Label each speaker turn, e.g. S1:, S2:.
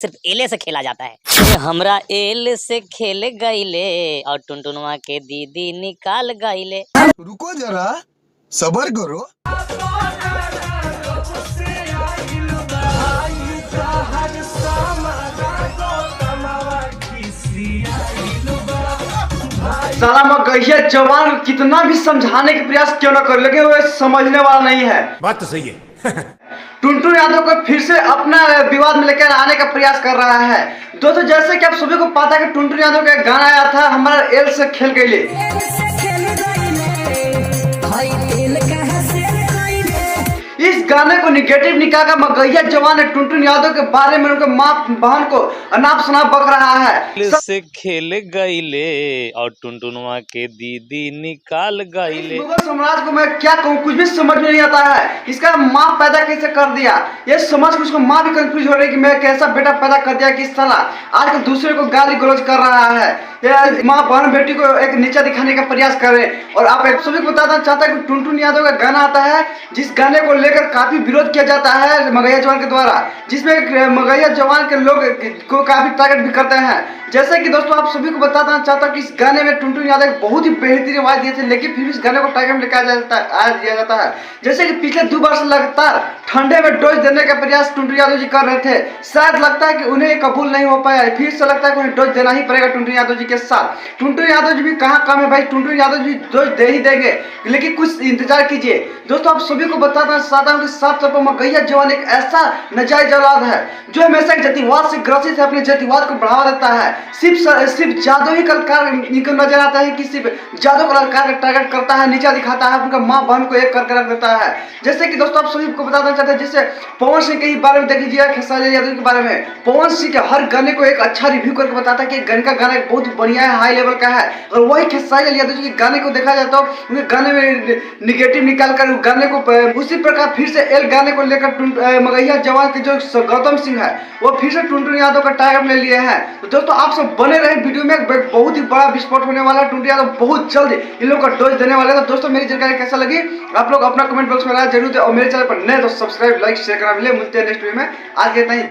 S1: सिर्फ एले से खेला जाता है। ये हमरा एल से खेल गईले और टुनटुनवा के दीदी निकाल गईले।
S2: रुको जरा सबर करो।
S3: साला मगहिया जवान कितना भी समझाने के प्रयास क्यों ना कर, लेकिन वो समझने वाला नहीं है।
S4: बात तो सही है।
S3: टुनटुन यादव को फिर से अपना विवाद में लेकर आने का प्रयास कर रहा है। दोस्तों, जैसे कि आप सभी को पता है कि टुनटुन यादव का गाना आया था, हमारा एल से खेल गईले। इस गाने को निगेटिव निकाल कर मगहिया जवान ने टुनटुन यादव के बारे में उनके माँ बहन को अनाप शनाप बक रहा है।
S5: से खेल गईले और टुनटुनवा के दीदी निकाल गईले।
S3: मुगल साम्राज्य को मैं क्या कहूँ, कुछ भी समझ में नहीं आता है। इसका माँ पैदा कैसे कर दिया, ये समझ के उसको माँ भी कंफ्यूज हो रही है कि मैं कैसा बेटा पैदा कर दिया कि इस साला आजकल दूसरे को गाली गलौज कर रहा है। ये माँ बहन बेटी को एक नीचा दिखाने का प्रयास कर रहे हैं। और आप एक सभी को बताना चाहता है कि टुनटुन यादव का गाना आता है, जिस गाने को लेकर काफी विरोध किया जाता है मगहिया जवान के द्वारा, जिसमें मगहिया जवान के लोग को काफी टारगेट भी करते हैं। जैसे कि दोस्तों, आप सभी को बताना चाहता हूँ कि इस गाने में टुनटुन यादव बहुत ही बेहतरीन आवाज दिए थे, लेकिन फिर इस गाने को टारगेट में लेकर दिया जाता है। जैसे कि पिछले 2 बार से लगातार ठंडे में डोज देने का प्रयास टुनटुन यादव जी कर रहे थे। शायद लगता है कि उन्हें कबूल नहीं हो पाया, फिर से लगता है कि उन्हें डोज देना ही पड़ेगा टुनटुन यादव जी के साथ। टुनटुन यादव जी भी कहाँ कम है भाई, टुनटुन यादव जी डोज दे ही देंगे, लेकिन कुछ इंतजार कीजिए। दोस्तों, आप सभी को बताना चाहता हूँ कि साफ तौर पर मगहिया जवान एक ऐसा नाजायज औलाद है जो हमेशा जातिवाद से ग्रसित है, अपने जातिवाद को बढ़ावा देता है। सिर्फ जादू ही कलाकार निकल नजर आता है कि सिर्फ जादू कलाकार का टारगेट करता है, नीचा दिखाता है, उनका माँ बहन को एक करके रख देता है। जैसे कि दोस्तों, आप सभी को बताना चाहते हैं, जैसे पवन सिंह के बारे में देख लीजिए, खेसारी यादव के बारे में। पवन सिंह के हर गाने को एक अच्छा रिव्यू करके बताता है कि गाने का गाना बहुत बढ़िया है, हाई लेवल का है। और वही खेसारी यादव जी के गाने को देखा जाए तो उनके गाने में निगेटिव निकाल कर गाने को उसी प्रकार फिर से एल गाने को लेकर मगहिया जवान के जो गौतम सिंह है वो फिर से टुनटुन यादव का टारगेट ले लिए हैं। तो दोस्तों, आप सब बने रहे वीडियो में, बहुत ही बड़ा विस्फोट होने वाला है। टुनटुन यादव बहुत जल्द इन लोग का डोज देने वाले हैं। तो दोस्तों, मेरी जानकारी कैसा लगी आप लोग अपना कमेंट बॉक्स में राय जरूर दें, और मेरे चैनल पर नए तो सब्सक्राइब, लाइक, शेयर करना। मिलते हैं नेक्स्ट वीडियो में। आज के इतना ही।